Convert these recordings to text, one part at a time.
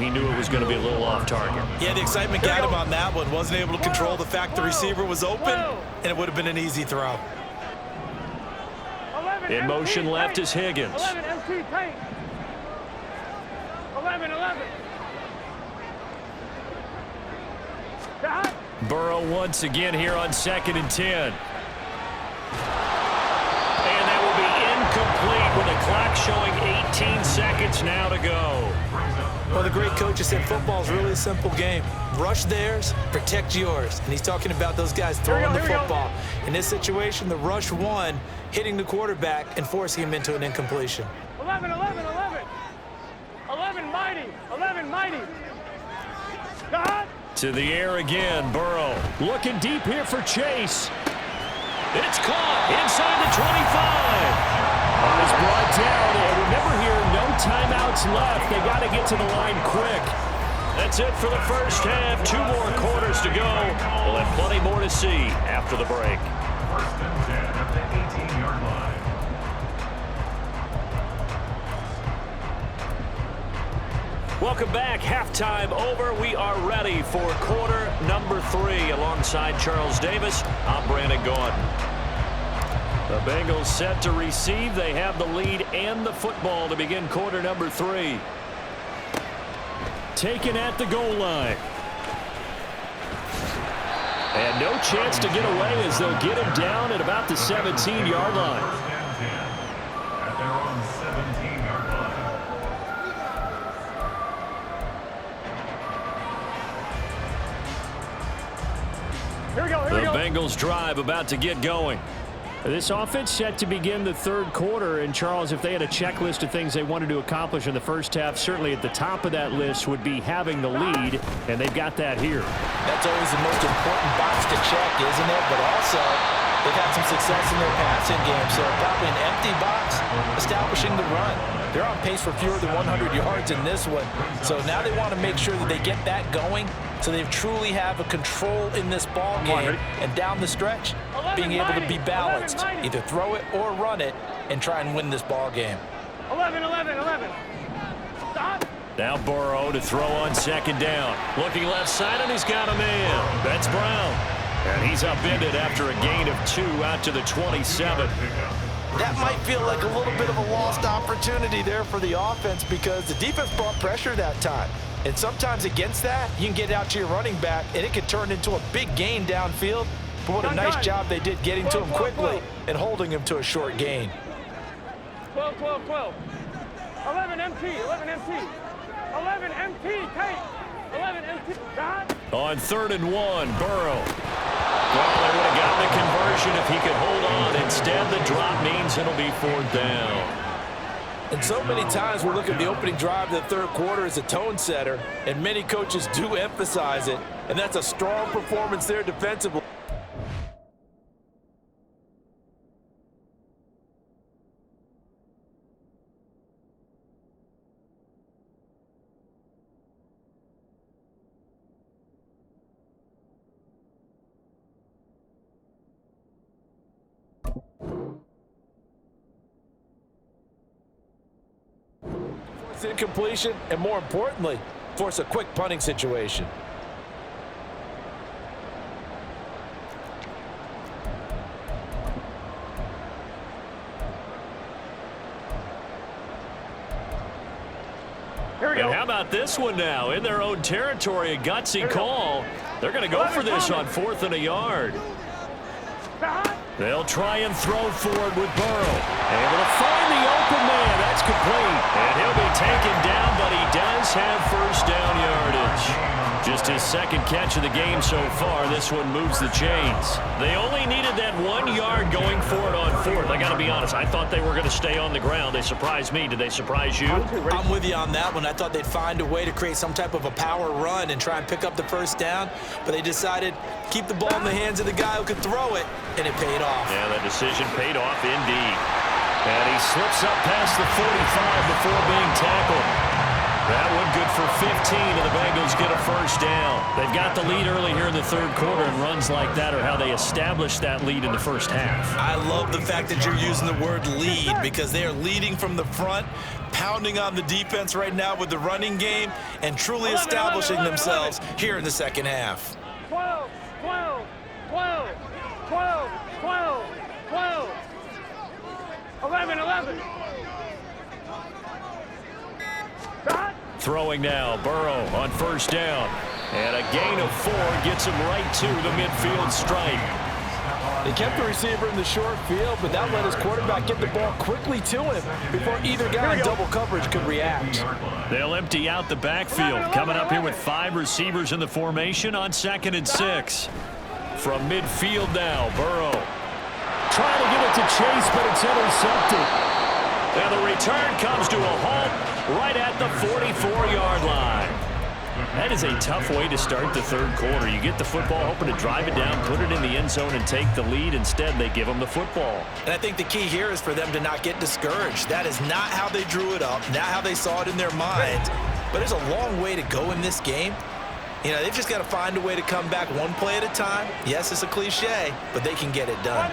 he knew it was going to be a little off target. Yeah, the excitement got him on that one. Wasn't able to control the fact the receiver was open, and it would have been an easy throw. In motion left is Higgins. 11 MT paint. 11. Burrow once again here on 2nd and 10. And that will be incomplete with the clock showing 18 seconds now to go. Well, the great coach has said football is really a simple game. Rush theirs, protect yours. And he's talking about those guys throwing the football. In this situation, the rush won, hitting the quarterback and forcing him into an incompletion. 11 mighty. To the air again, Burrow. Looking deep here for Chase. It's caught inside the 25. Is brought down, and remember here, no timeouts left. They got to get to the line quick. That's it for the first half. 2 more quarters to go. We'll have plenty more to see after the break. 1st and 10 at the 18-yard line. Welcome back. Halftime over. We are ready for quarter number 3. Alongside Charles Davis, I'm Brandon Gordon. The Bengals set to receive. They have the lead and the football to begin quarter number 3. Taken at the goal line. And no chance to get away as they'll get him down at about the 17-yard line. 1st and 10 at their own 17-yard line. Here we go. The Bengals drive about to get going. This offense set to begin the 3rd quarter. And, Charles, if they had a checklist of things they wanted to accomplish in the first half, certainly at the top of that list would be having the lead, and they've got that here. That's always the most important box to check, isn't it? But also, they've had some success in their passing game, so probably an empty box, establishing the run. They're on pace for fewer than 100 yards in this one, so now they want to make sure that they get that going so they truly have a control in this ball game and down the stretch, being able to be balanced, either throw it or run it and try and win this ball game. 11. Stop. Now Burrow to throw on 2nd down. Looking left side, and he's got a man. That's Brown. And he's upended after a gain of 2 out to the 27. That might feel like a little bit of a lost opportunity there for the offense because the defense brought pressure that time. And sometimes against that, you can get out to your running back, and it can turn into a big gain downfield. But what a nice job they did getting to him quickly and holding him to a short gain. 12. 11 MT. 11 MT, Tate. 11 MT. On 3rd and 1, Burrow. Well, they would have gotten the conversion if he could hold on. Instead, the drop means it'll be 4th down. And so many times we look at the opening drive of the 3rd quarter as a tone setter, and many coaches do emphasize it, and that's a strong performance there defensively. Incompletion, and more importantly, force a quick punting situation. Here we go. And how about this one now? In their own territory, a gutsy call. They're going to go for this on 4th and a yard. They'll try and throw forward with Burrow. Able to find the open man. That's complete. And he'll be taken down, but he does have 1st down yardage. Just his 2nd catch of the game so far. This one moves the chains. They only needed that 1 yard going for it on 4th. I got to be honest, I thought they were going to stay on the ground. They surprised me. Did they surprise you? I'm with you on that one. I thought they'd find a way to create some type of a power run and try and pick up the 1st down, but they decided keep the ball in the hands of the guy who could throw it, and it paid off. Yeah, that decision paid off indeed. And he slips up past the 45 before being tackled. That one good for 15, and the Bengals get a first down. They've got the lead early here in the third quarter, and runs like that are how they establish that lead in the first half. I love the fact that you're using the word lead because they are leading from the front, pounding on the defense right now with the running game, and truly establishing themselves here in the second half. 12, 12, 12, 12, 12, 12, 11, 11. Throwing now, Burrow on first down. And a gain of 4 gets him right to the midfield stripe. They kept the receiver in the short field, but that let his quarterback get the ball quickly to him before either guy in double coverage could react. They'll empty out the backfield. Coming up here with 5 receivers in the formation on 2nd and 6. From midfield now, Burrow. Trying to get it to Chase, but it's intercepted. And the return comes to a halt right at the 44-yard line. That is a tough way to start the third quarter. You get the football, hoping to drive it down, put it in the end zone, and take the lead. Instead, they give them the football. And I think the key here is for them to not get discouraged. That is not how they drew it up, not how they saw it in their mind. But there's a long way to go in this game. You know, they've just got to find a way to come back one play at a time. Yes, it's a cliche, but they can get it done.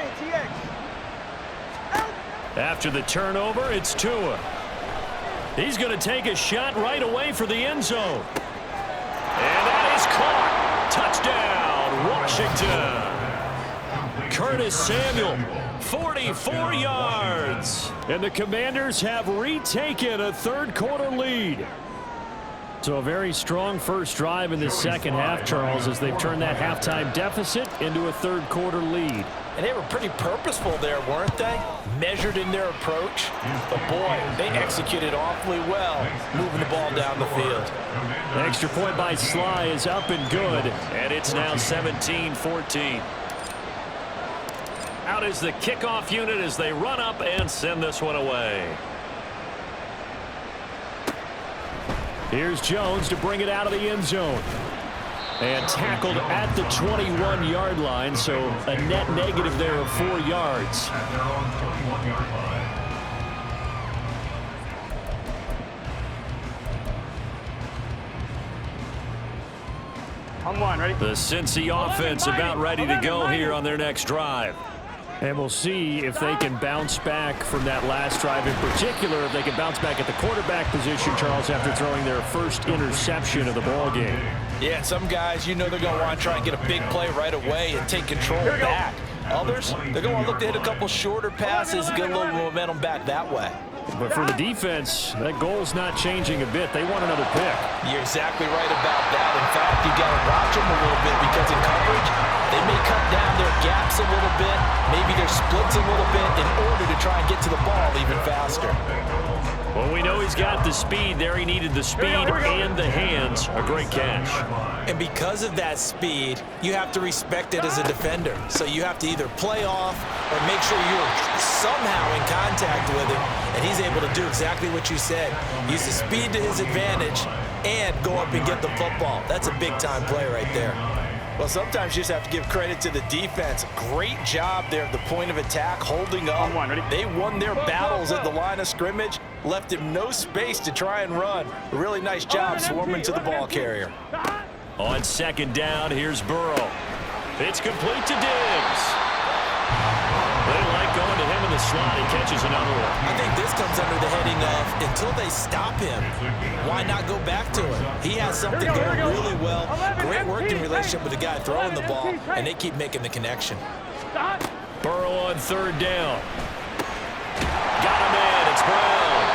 After the turnover, it's Tua. He's going to take a shot right away for the end zone. And that is caught. Touchdown, Washington. Curtis Samuel, 44 yards. And the Commanders have retaken a third quarter lead. So a very strong first drive in the second half, Charles, as they've turned that halftime deficit into a third quarter lead. And they were pretty purposeful there, weren't they? Measured in their approach. But boy, they executed awfully well, moving the ball down the field. The extra point by Sly is up and good, and it's now 17-14. Out is the kickoff unit as they run up and send this one away. Here's Jones to bring it out of the end zone. And tackled at the 21-yard line, so a net negative there of 4 yards. At their own 21-yard line. On one, ready? The Cincy offense about ready to go here on their next drive. And we'll see if they can bounce back from that last drive in particular, if they can bounce back at the quarterback position, Charles, after throwing their first interception of the ball game. Yeah, some guys, you know they're going to want to try and get a big play right away and take control back. Others, they're going to look to hit a couple shorter passes and get a little momentum back that way. But for the defense, that goal's not changing a bit. They want another pick. You're exactly right about that. In fact, you got to watch them a little bit because in coverage, they may cut down their gaps a little bit, maybe their splits a little bit in order to try and get to the ball even faster. Well, we know he's got the speed there. He needed the speed and the hands. A great catch. And because of that speed, you have to respect it as a defender. So you have to either play off or make sure you're somehow in contact with him, and he's able to do exactly what you said. Use the speed to his advantage and go up and get the football. That's a big-time play right there. Well, sometimes you just have to give credit to the defense. Great job there at the point of attack, holding up. They won their battles at the line of scrimmage, left him no space to try and run. A really nice job swarming to the ball carrier. On second down, here's Burrow. It's complete to Diggs. They like going to him in the slot. He catches another one. I think this comes under the heading of until they stop him, why not go back to him? He has something going really well. Great working relationship with the guy throwing the ball, and they keep making the connection. Burrow on third down. Got him in. It's Brown.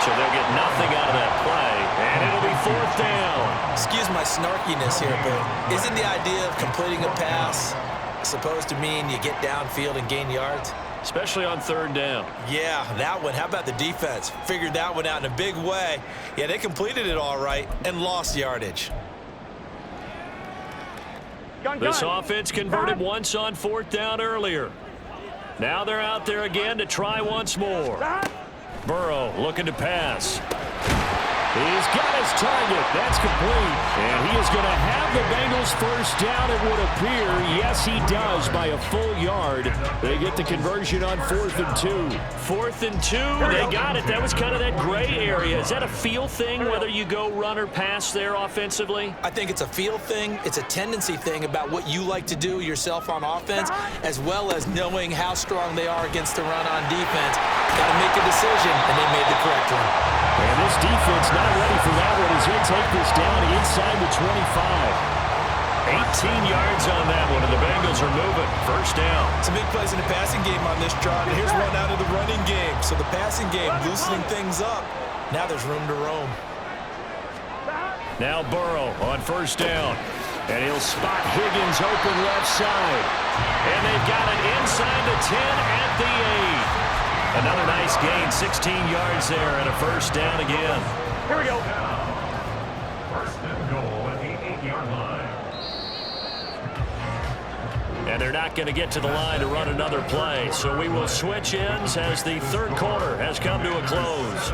So they'll get nothing out of that play, and it'll be fourth down. Excuse my snarkiness here, but isn't the idea of completing a pass supposed to mean you get downfield and gain yards? Especially on third down. Yeah, that one. How about the defense? Figured that one out in a big way. Yeah, they completed it all right and lost yardage. This offense converted once on fourth down earlier. Now they're out there again to try once more. Burrow looking to pass. He's got his target. That's That's complete. And he is going to have the Bengals first down, it would appear. Yes, he does by a full yard. They get the conversion on 4th and 2. 4th and 2, they got it. That was kind of that gray area. Is that a feel thing, whether you go run or pass there offensively? I think it's a feel thing. It's a tendency thing about what you like to do yourself on offense, as well as knowing how strong they are against the run on defense. Got to make a decision, and they made the correct one. And this defense not ready for that one as he'll take this down inside the 25. 18 yards on that one, and the Bengals are moving. First down. Some big plays in the passing game on this drive, and here's one out of the running game. So the passing game loosening things up. Now there's room to roam. Now Burrow on first down. And he'll spot Higgins open left side. And they've got it inside the 10 at the 8. Another nice gain, 16 yards there, and a first down again. Here we go. First and goal at the 8-yard line. And they're not going to get to the line to run another play. So we will switch ends as the third quarter has come to a close.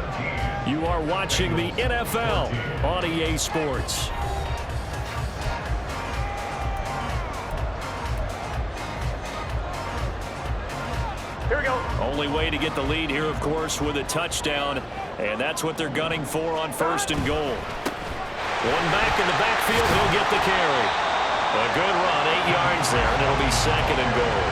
You are watching the NFL on EA Sports. Here we go. Only way to get the lead here, of course, with a touchdown. And that's what they're gunning for on 1st and goal. One back in the backfield, he'll get the carry. A good run, 8 yards there, and it'll be 2nd and goal.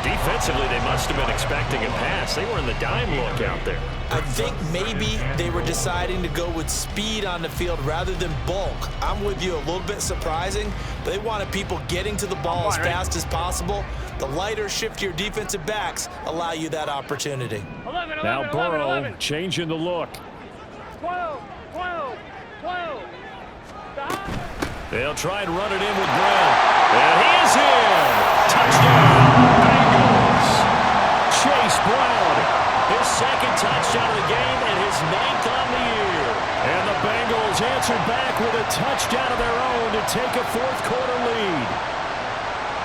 Defensively, they must have been expecting a pass. They were in the dime look out there. I think maybe they were deciding to go with speed on the field rather than bulk. I'm with you, a little bit surprising. They wanted people getting to the ball as fast as possible. The lighter, shiftier defensive backs allow you that opportunity. 11, 11, Now Burrow 11. changing the look. 12, 12, 12. They'll try and run it in with Brown. And he is in. Touchdown, Bengals. Chase Brown, his 2nd touchdown of the game and his 9th on the year. And the Bengals answered back with a touchdown of their own to take a 4th quarter lead.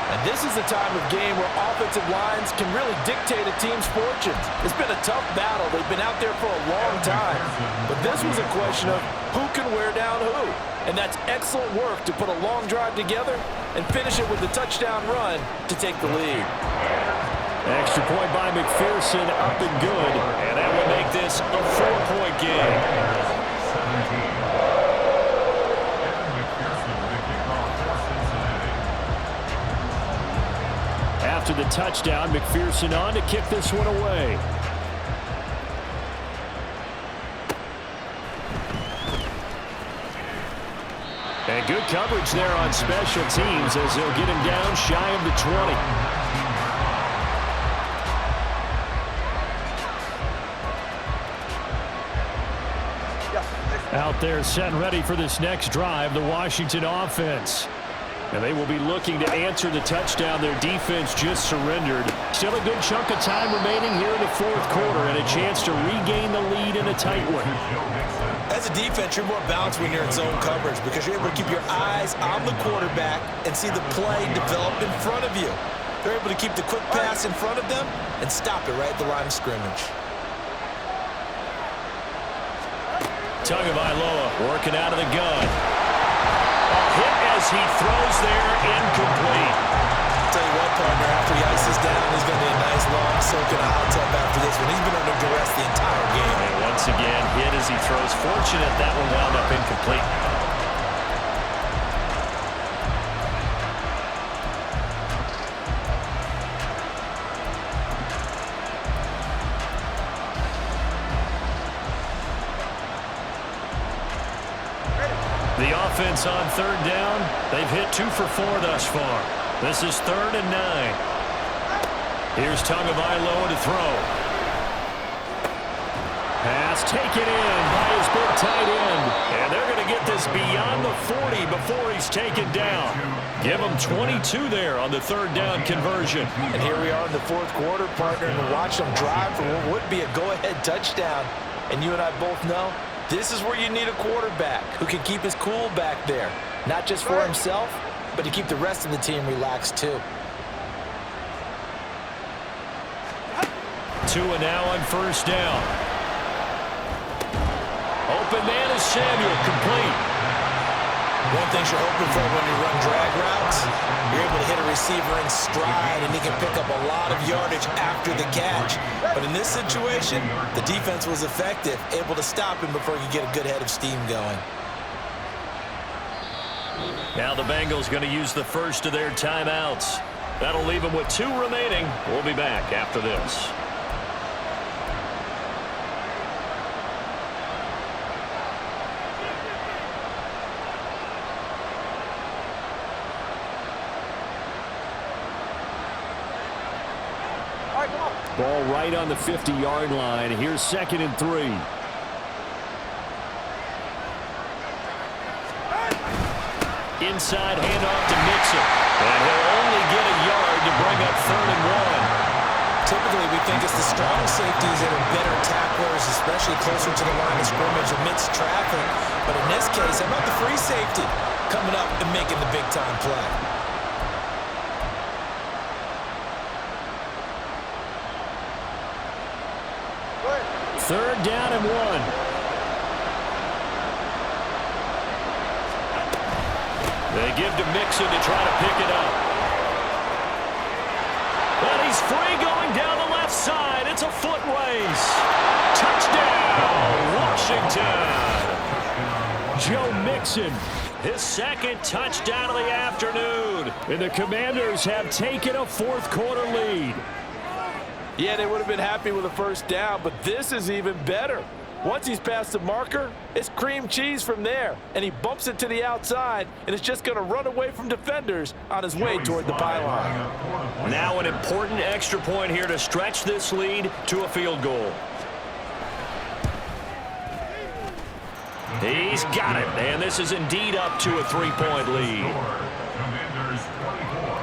And this is the time of game where offensive lines can really dictate a team's fortunes. It's been a tough battle. They've been out there for a long time. But this was a question of who can wear down who. And that's excellent work to put a long drive together and finish it with a touchdown run to take the lead. Extra point by McPherson, up and good. And that will make this a 4-point game. 17. After the touchdown, McPherson on to kick this one away. And good coverage there on special teams as they'll get him down shy of the 20. Out there set and ready for this next drive, the Washington offense. And they will be looking to answer the touchdown their defense just surrendered. Still a good chunk of time remaining here in the 4th quarter and a chance to regain the lead in a tight one. As a defense, you're more balanced when you're in zone coverage because you're able to keep your eyes on the quarterback and see the play develop in front of you. They're able to keep the quick pass in front of them and stop it right at the line of scrimmage. Tagovailoa working out of the gun. Hit as he throws there, incomplete. I'll tell you what, partner, after he ices down, he's going to be a nice long soak in a hot tub after this one. He's been under duress the entire game. And once again, hit as he throws. Fortunate that one wound up incomplete. The offense on 3rd down, they've hit 2 for 4 thus far. This is 3rd and 9. Here's Tagovailoa to throw. Pass taken in by his big tight end. And they're going to get this beyond the 40 before he's taken down. Give him 22 there on the 3rd down conversion. And here we are in the 4th quarter, partner, and watch them drive for what would be a go-ahead touchdown. And you and I both know this is where you need a quarterback who can keep his cool back there. Not just for himself, but to keep the rest of the team relaxed too. 2 and now on 1st down. Open man is Samuel, complete. of things you're hoping for when you run drag routes. You're able to hit a receiver in stride, and he can pick up a lot of yardage after the catch. But in this situation, the defense was effective, able to stop him before he could get a good head of steam going. Now the Bengals going to use the first of their timeouts. That'll leave them with 2 remaining. We'll be back after this. Ball right on the 50-yard line. Here's 2nd and 3. Inside handoff to Mixon. And he'll only get a yard to bring up 3rd and 1. Typically, we think it's the strong safeties that are better tacklers, especially closer to the line of scrimmage amidst traffic. But in this case, how about the free safety coming up and making the big-time play? Third down and 1. They give to Mixon to try to pick it up. And he's free going down the left side. It's a foot race. Touchdown, Washington. Joe Mixon, his 2nd touchdown of the afternoon. And the Commanders have taken a 4th quarter lead. Yeah, they would have been happy with a first down, but this is even better. Once he's past the marker, it's cream cheese from there, and he bumps it to the outside, and it's just going to run away from defenders on his way toward the pylon. Now an important extra point here to stretch this lead to a field goal. He's got it, and this is indeed up to a 3-point lead. Commanders 24,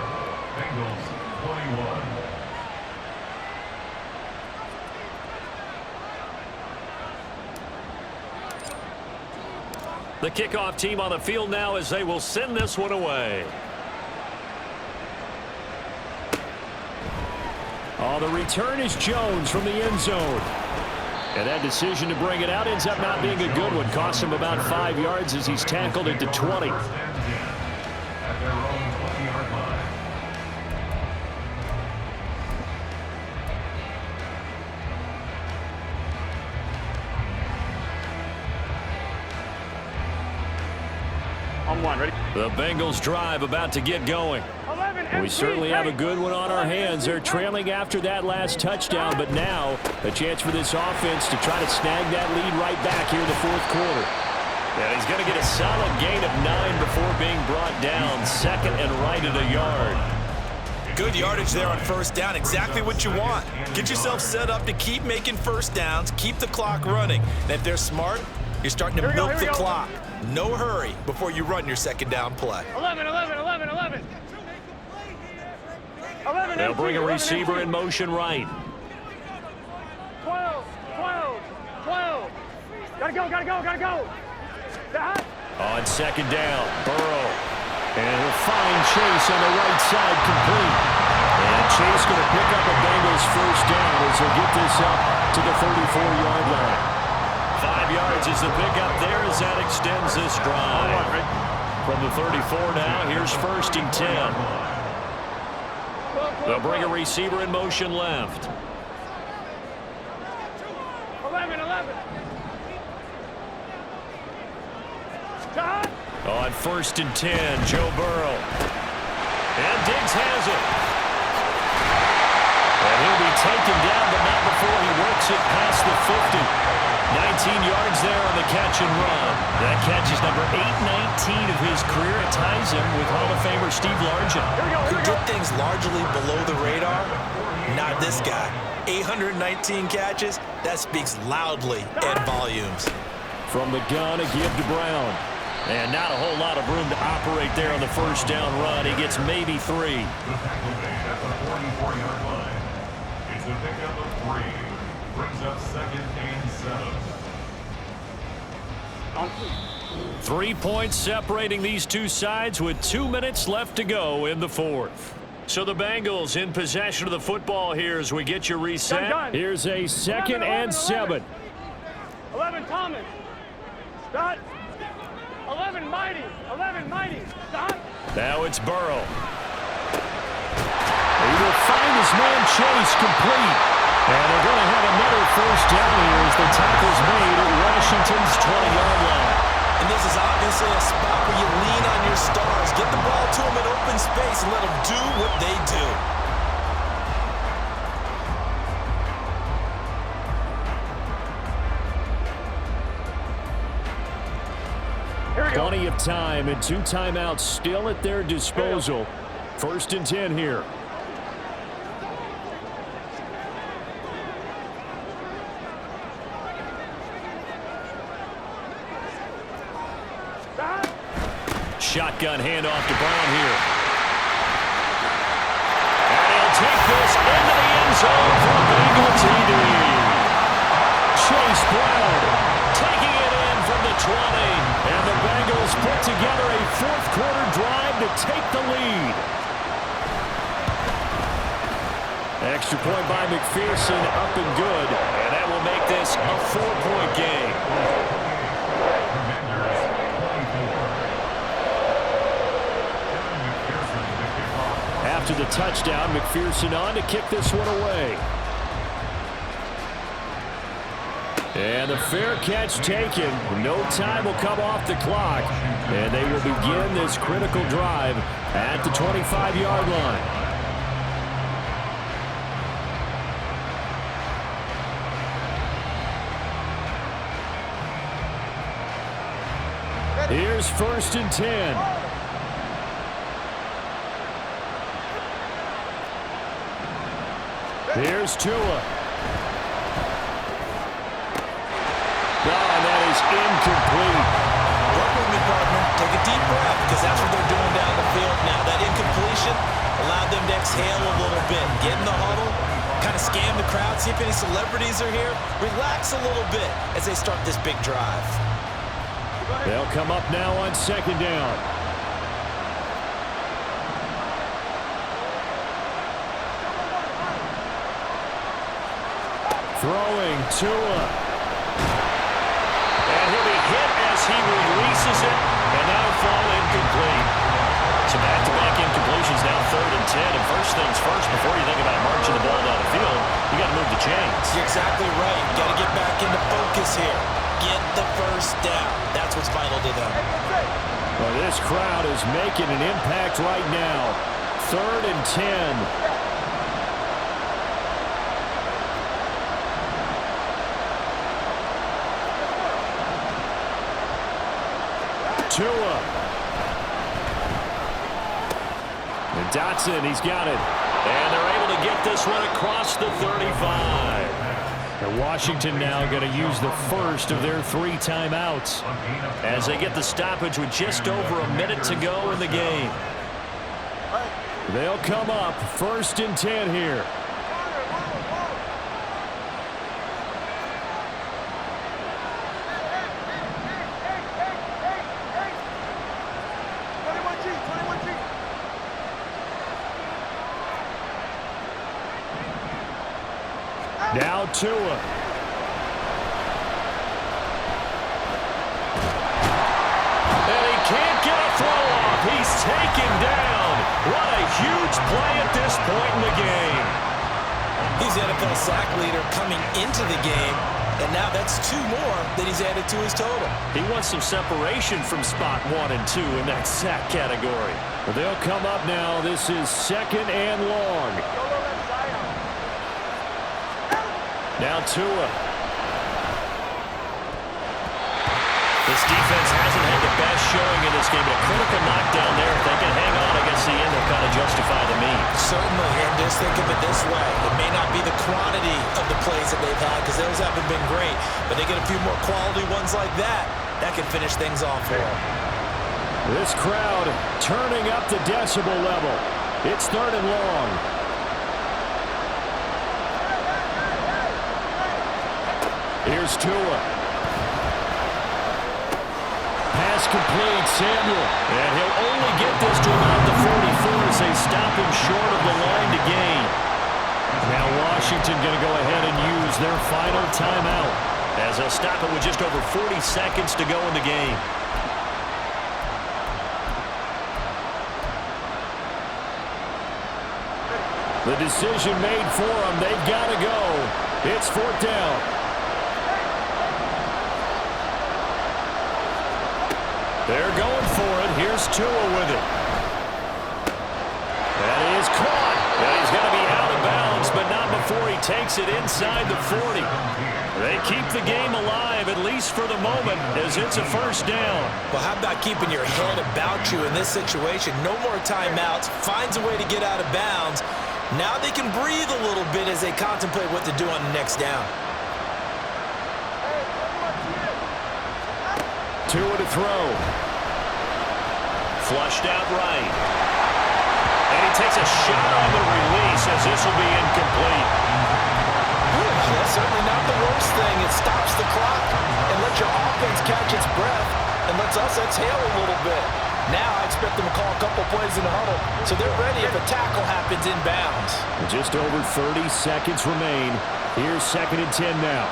Bengals 21. The kickoff team on the field now as they will send this one away. Oh, the return is Jones from the end zone. And that decision to bring it out ends up not being a good one. Costs him about 5 yards as he's tackled into 20. At their own 20-yard line. On 1, ready? The Bengals drive about to get going. 11, We certainly have a good one on our hands. They're trailing after that last touchdown, but now a chance for this offense to try to snag that lead right back here in the 4th quarter. And he's going to get a solid gain of 9 before being brought down. 2nd and right at a yard. Good yardage there on first down. Exactly what you want. Get yourself set up to keep making first downs, keep the clock running. And if they're smart, you're starting to milk the clock. No hurry before you run your 2nd down play. 11, 11, 11, 11. 11 They'll bring a 11 receiver in motion right. 12, 12, 12. Gotta go, gotta go, gotta go. On 2nd down, Burrow. And he'll find Chase on the right side complete. And Chase going to pick up a Bengals first down as he'll get this up to the 34-yard line. 5 yards is the pickup there as that extends this drive. From the 34 now, here's 1st and 10. They'll bring a receiver in motion left. 11, 11. On 1st and 10, Joe Burrow. And Diggs has it. And he'll be taken down, but not before he works it past the 50. 19 yards there on the catch and run. That catch is number 819 of his career. It ties him with Hall of Famer Steve Largent. Who did things largely below the radar? Not this guy. 819 catches, that speaks loudly and volumes. From the gun, a give to Brown. And not a whole lot of room to operate there on the first down run. He gets maybe 3. The tackle made at the 44-yard line. It's a pickup of 3. Brings up 2nd and 7. 3 points separating these two sides with 2 minutes left to go in the 4th. So the Bengals in possession of the football here as we get you reset. Here's a 2nd and 7. 11, Thomas. Start. 11, Mike. Mighty. 11, Mighty. Stop. Now it's Burrow. He will find his man Chase complete. And they're going to have another first down here as the tackle's made at Washington's 20-yard line. And this is obviously a spot where you lean on your stars. Get the ball to them in open space and let them do what they do. Plenty of time and 2 timeouts still at their disposal. 1st and 10 here. Shotgun handoff to Brown here. And he'll take this into the end zone for Bengal TD. Chase Brown taking it in from the 20. And the Bengals put together a 4th quarter drive to take the lead. Extra point by McPherson, up and good. And that will make this a 4-point game. After the touchdown, McPherson on to kick this one away. And the fair catch taken. No time will come off the clock. And they will begin this critical drive at the 25-yard line. Here's 1st and 10. Here's Tua. And that is incomplete. Work with me, partner. Take a deep breath, because that's what they're doing down the field now. That incompletion allowed them to exhale a little bit. Get in the huddle, kind of scan the crowd, see if any celebrities are here. Relax a little bit as they start this big drive. They'll come up now on 2nd down. Throwing Tua. And he'll be hit as he releases it. And that'll fall incomplete. So back-to-back incompletions now 3rd and 10. And first things first, before you think about marching the ball down the field, you got to move the chains. You're exactly right. Got to get back into focus here. Get the first down. That's what's vital to them. Well, this crowd is making an impact right now. 3rd and 10. Tua. And Dotson, he's got it. And they're able to get this one across the 35. And Washington now going to use the first of their 3 timeouts as they get the stoppage with just over a minute to go in the game. They'll come up 1st and 10 here. Now Tua. And he can't get a throw off. He's taken down. What a huge play at this point in the game. He's the NFL sack leader coming into the game, and now that's 2 more that he's added to his total. He wants some separation from spot 1 and 2 in that sack category. Well, they'll come up now. This is 2nd and long. Now Tua. This defense hasn't had the best showing in this game, but a critical knockdown there. If they can hang on against the end, they'll kind of justify the means. Certainly, and just think of it this way. It may not be the quantity of the plays that they've had, because those haven't been great, but they get a few more quality ones like that, that can finish things off for them. This crowd turning up the decibel level. It's 3rd and long. Here's Tua. Pass complete, Samuel. And he'll only get this to about the 44 as they stop him short of the line to gain. Now Washington going to go ahead and use their final timeout as they'll stop it with just over 40 seconds to go in the game. The decision made for them. They've got to go. It's 4th down. They're going for it. Here's Tua with it. That is caught. And he's going to be out of bounds, but not before he takes it inside the 40. They keep the game alive, at least for the moment, as it's a 1st down. Well, how about keeping your head about you in this situation? No more timeouts. Finds a way to get out of bounds. Now they can breathe a little bit as they contemplate what to do on the next down. Tua to throw. Flushed out right. And he takes a shot on the release as this will be incomplete. That's certainly not the worst thing. It stops the clock and lets your offense catch its breath and lets us exhale a little bit. Now I expect them to call a couple plays in the huddle so they're ready if a tackle happens in bounds. Just over 30 seconds remain. Here's 2nd and 10 now.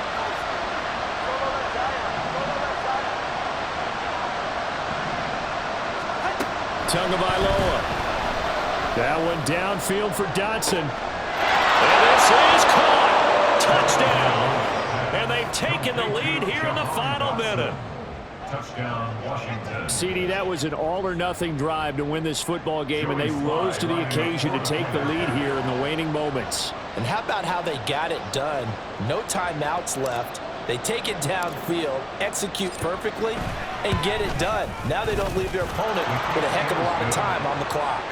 Tagovailoa. That one downfield for Dotson. And this is caught. Touchdown. And they've taken the lead here in the final minute. Touchdown, Washington. CD, that was an all-or-nothing drive to win this football game, and they rose to the occasion to take the lead here in the waning moments. And how about how they got it done? No timeouts left. They take it downfield, execute perfectly, and get it done. Now they don't leave their opponent with a heck of a lot of time on the clock.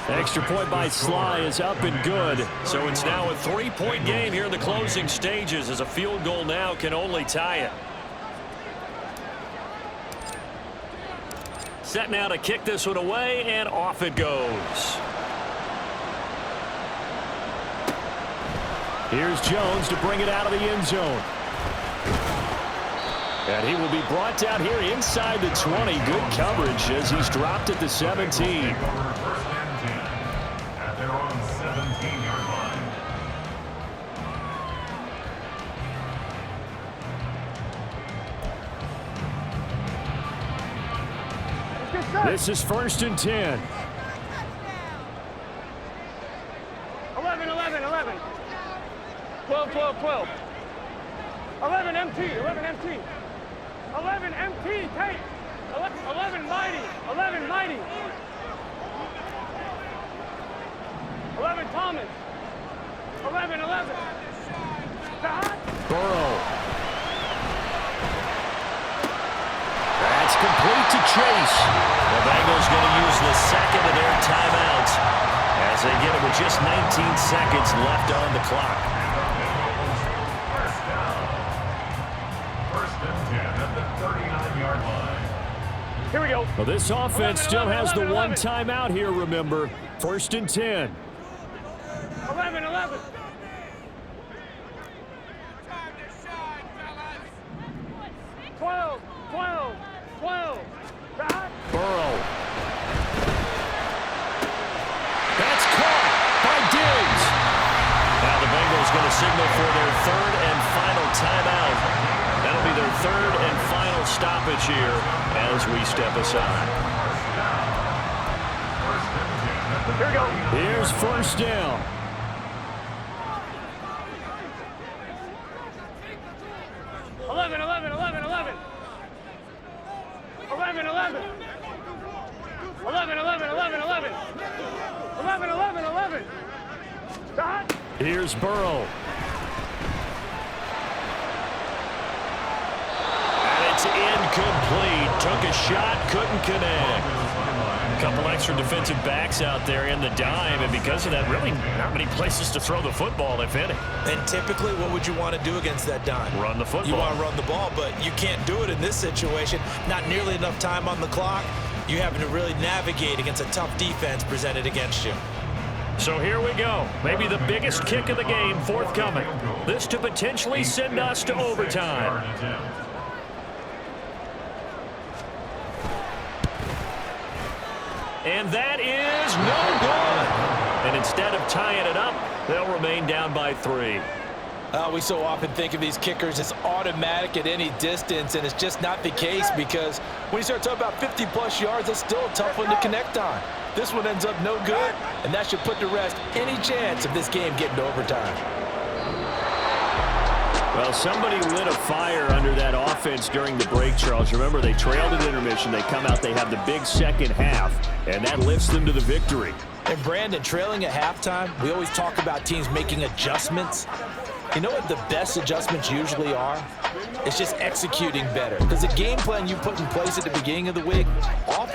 Extra point by Sly is up and good. So it's now a 3-point game here in the closing stages, as a field goal now can only tie it. Set now to kick this one away, and off it goes. Here's Jones to bring it out of the end zone. And he will be brought down here inside the 20. Good coverage as he's dropped at the 17. 1st and 10 at their own 17-yard line. This is 1st and 10. 11, 11, 11. 12, 12, 12. 11 MT, 11 MT. 11 MT, take. 11 mighty, 11 mighty. 11 Thomas. 11, 11. Burrow. That's complete to Chase. The Bengals going to use the second of their timeouts as they get it with just 19 seconds left on the clock. Here we go. Well, this offense still has the one timeout here, remember. 1st and 10. 11, 11. Burrow. That's caught by Diggs. Now the Bengals going to signal for their 3rd and final timeout. That'll be their 3rd and final stoppage here as we step aside. Here we go. Here's 1st down. Eleven, 11, 11, 11. 11, 11. 11, 11, 11, 11. 11, 11, 11. Stop. Here's Burrow. And it's incomplete. Took a shot, couldn't connect. A couple extra defensive backs out there in the dime, and because of that, really not many places to throw the football, if any. And typically, what would you want to do against that dime? Run the football. You want to run the ball, but you can't do it in this situation. Not nearly enough time on the clock. You having to really navigate against a tough defense presented against you. So here we go. Maybe the biggest kick of the game forthcoming. This to potentially send us to overtime. And that is no good. And instead of tying it up, they'll remain down by 3. We so often think of these kickers as automatic at any distance, and it's just not the case because when you start talking about 50-plus yards, that's still a tough one to connect on. This one ends up no good, and that should put to rest any chance of this game getting to overtime. Well, somebody lit a fire under that offense during the break, Charles. Remember, they trailed at intermission. They come out, they have the big second half, and that lifts them to the victory. And Brandon, trailing at halftime, we always talk about teams making adjustments. You know what the best adjustments usually are? It's just executing better. Because the game plan you put in place at the beginning of the week often